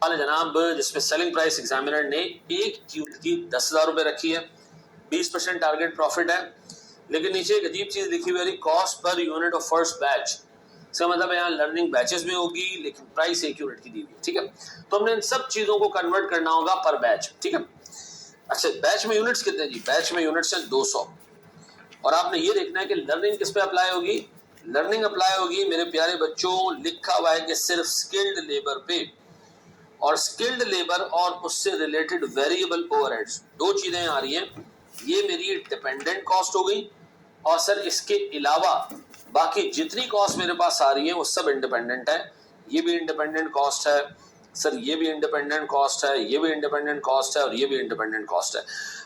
है जनाब जिसमें सेलिंग प्राइस एग्जामिनर ने एक यूनिट की 10,000 रुपए रखी है, 20% टारगेट प्रॉफिट है, लेकिन नीचे एक अजीब चीज लिखी हुई है cost per unit of first batch. इसका मतलब यहाँ लर्निंग बैचेस में होगी लेकिन प्राइस एक यूनिट की दी हुई, ठीक है। तो हमने इन सब चीजों को कन्वर्ट करना होगा पर बैच, ठीक है। अच्छा, बैच में यूनिट्स कितने जी? बैच में यूनिट्स हैं 200, और आपने ये देखना है कि लर्निंग किस पे अप्लाई होगी। लर्निंग अप्लाई होगी मेरे प्यारे बच्चों, लिखा हुआ है कि सिर्फ स्किल्ड लेबर पे, और स्किल्ड लेबर और उससे रिलेटेड वेरिएबल ओवरहेड्स, दो चीजें आ रही हैं। ये मेरी डिपेंडेंट कॉस्ट हो गई, और सर इसके अलावा बाकी जितनी कॉस्ट मेरे पास आ रही है वो सब इंडिपेंडेंट है। ये भी इंडिपेंडेंट कॉस्ट है सर, ये भी इंडिपेंडेंट कॉस्ट है, ये भी इंडिपेंडेंट कॉस्ट है, और ये भी इंडिपेंडेंट कॉस्ट है।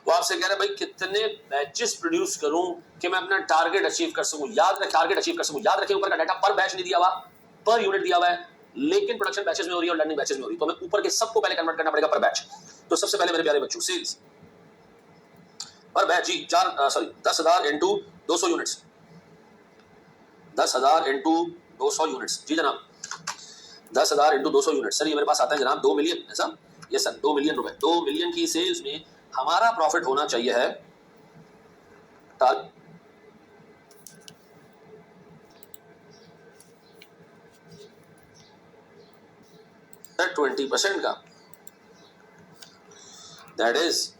वो आपसे कह रहे हैं भाई कितने बैचेस प्रोड्यूस करूं कि मैं अपना टारगेट अचीव कर सकूं। याद रखें, टारगेट अचीव कर सकूं, याद रखें ऊपर का डाटा पर बैच नहीं दिया हुआ, पर यूनिट दिया हुआ है, लेकिन प्रोडक्शन बैचेस में हो रही है और लर्निंग बैचेस में हो रही है, तो हमें ऊपर के सबको पहले कन्वर्ट करना पड़ेगा पर बैच। तो सबसे पहले मेरे प्यारे बच्चों सेल्स पर बैच जी 10,000 इंटू 200 यूनिट्स, 10,000 इंटू 200 यूनिट्स जी जनाब, 10,000 इंटू 200 यूनिट। सर ये मेरे पास आता है जनाब 2 मिलियन, ऐसा? यस सर, 2 मिलियन रुपए। 2 मिलियन की सेल्स में हमारा प्रॉफिट होना चाहिए है 20% का, दैट इज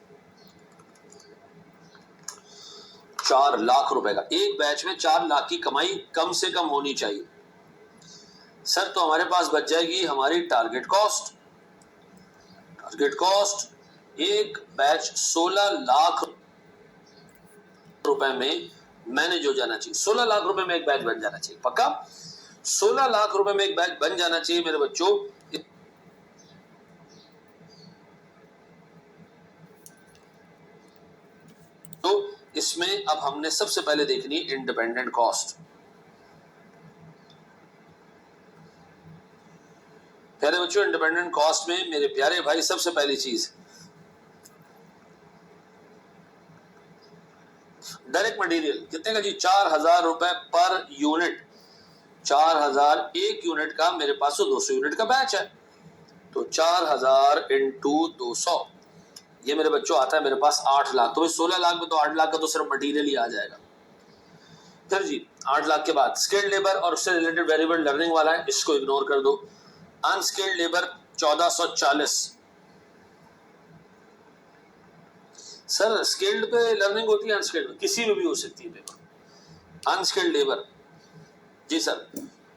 4 लाख रुपए का। एक बैच में 4 लाख की कमाई कम से कम होनी चाहिए सर। तो हमारे पास बच जाएगी हमारी टारगेट कॉस्ट। टारगेट कॉस्ट एक बैच 16 लाख रुपए में मैनेज हो जाना चाहिए। 16 लाख रुपए में एक बैच बन जाना चाहिए, पक्का 16 लाख रुपए में एक बैच बन जाना चाहिए मेरे बच्चों। तो इसमें अब हमने सबसे पहले देखनी इंडिपेंडेंट कॉस्ट। प्यारे बच्चों, इंडिपेंडेंट कॉस्ट में मेरे प्यारे भाई सबसे पहली चीज डायरेक्ट मटेरियल कितने का जी? 4,000 रुपए पर यूनिट। 4,000 एक यूनिट का, मेरे पास तो 200 यूनिट का बैच है, तो 4,000 इंटू 200, ये मेरे बच्चों आता है मेरे पास 8 लाख। तो 16 लाख में तो 8 लाख का तो सिर्फ मटेरियल ही आ जाएगा। फिर जी 8 लाख के बाद स्किल्ड लेबर और उससे रिलेटेड वेरिएबल लर्निंग वाला है, इसको इग्नोर कर दो। Unskilled labour 1440। सर स्किल्ड पे लर्निंग होती है, अनस्किल्ड में किसी में भी हो सकती है पेपर। अनस्किल्ड लेबर जी सर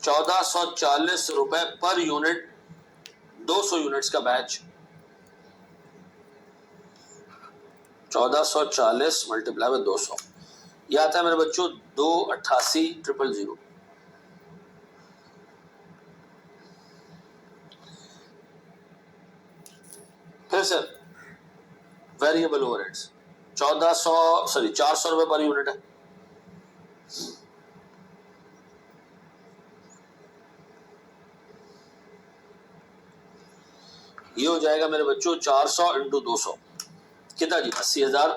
1440 रुपए पर यूनिट, 200 यूनिट्स का बैच। 1440 मल्टीप्लाई बाय 200, यह आता है मेरे बच्चों 288,000। फिर सर वेरिएबल ओवरहेड्स 400 रुपए पर यूनिट है। ये हो जाएगा मेरे बच्चों 400 इंटू 200 कितना जी? 80,000।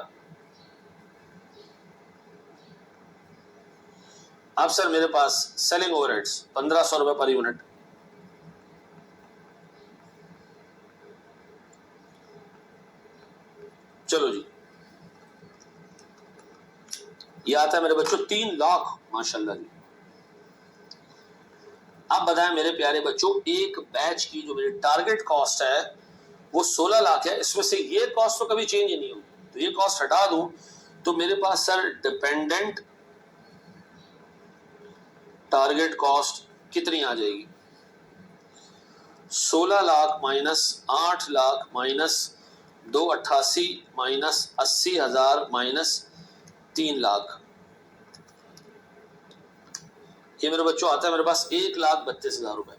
अब सर मेरे पास सेलिंग ओवरहेड्स 1,500 रुपए पर यूनिट। चलो जी, ये आता है मेरे बच्चों 3 लाख, माशाल्लाह जी। अब बताएं मेरे प्यारे बच्चों, एक बैच की जो मेरी टारगेट कॉस्ट है वो 16 लाख है, इसमें से ये कॉस्ट तो कभी चेंज ही नहीं होगी, तो ये कॉस्ट हटा दूं तो मेरे पास सर डिपेंडेंट टारगेट कॉस्ट कितनी आ जाएगी? 16 lakh minus 8 lakh minus 288 minus 80,000 minus 3 lakh, ये मेरे बच्चों आता है मेरे पास 1,32,000 रुपए।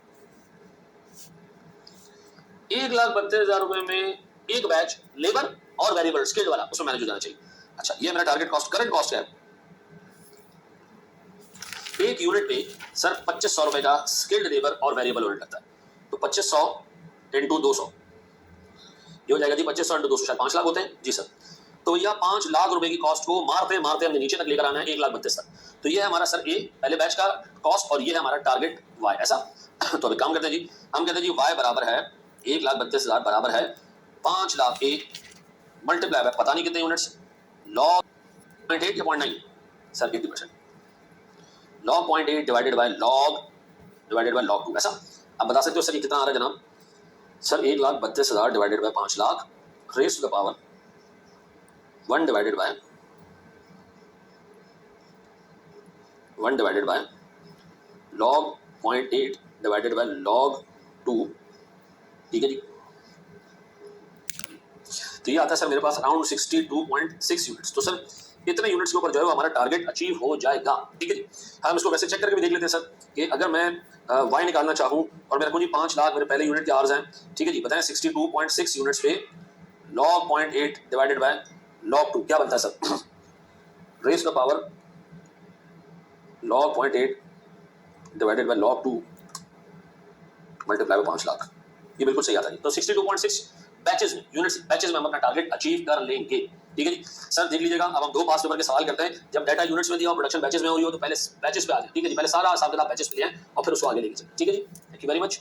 1,32,000 रुपए में एक बैच लेबर और वेरिएबल स्किल्ड वाला उसमें मैनेज हो जाना चाहिए। अच्छा, ये मेरा टारगेट कॉस्ट, करंट कॉस्ट है एक यूनिट पे सर 2,500 रुपए का स्किल्ड लेबर और वेरिएबल यूनिट लगता है, तो 2,500 इंटू 200 ये हो जाएगा जी 2,500 इंटू 200 शायद 5 लाख होते हैं जी सर। तो यह 5 लाख रुपए की कॉस्ट को मारते मारते हमने नीचे तक लेकर आना है 1,32,000 तक। तो ये है हमारा सर ए पहले बैच का कॉस्ट और ये है हमारा टारगेट वाई, ऐसा। तो अभी काम करते हैं जी, हम कहते हैं जी वाई बराबर है 1,32,000 बराबर है 5 लाख ए मल्टीप्लाई बाय पता नहीं कितने यूनिट्स, log 0.8 या 0.9 sir 80%, log 0.8 divided by log 2 ऐसा। अब बता सकते हो सर ये कितना आ रहा है जनाब? Sir 1,32,000 divided by 5 lakh raise to the power 1 divided by log 0.8 divided by log 2, ठीक है जी। तो ये आता है सर मेरे पास अराउंड 62.6 यूनिट्स। तो सर इतने यूनिट्स के ऊपर जो है वो हमारा टारगेट अचीव हो जाएगा, ठीक है जी। हम इसको वैसे चेक करके भी देख लेते हैं सर कि अगर मैं वाई निकालना चाहूँ और मेरे को जी 5 लाख मेरे पहले यूनिट के आर्स हैं, ठीक है जी। बताएं 62.6 यूनिट्स पे log 0.8 डिवाइडेड बाय log 2 क्या बनता है सर? रेज का power log 0.8 divided by log 2 multiply by 5 lakh, ये बिल्कुल सही आता है। तो 62.6 बैचेस में, यूनिट्स बैचेस में हम अपना टारगेट अचीव कर लेंगे, ठीक है जी। सर देख लीजिएगा, अब हम 2 पास पेपर के सवाल करते हैं। जब डाटा यूनिट्स में दिया और प्रोडक्शन बैचेस में हो रही हो तो पहले बैचेस पे आ जाए, ठीक है जी। पहले सारा हिसाब किताब बैचेस पे लिया और फिर उसको आगे लेके चलें, ठीक है जी। Thank you very much.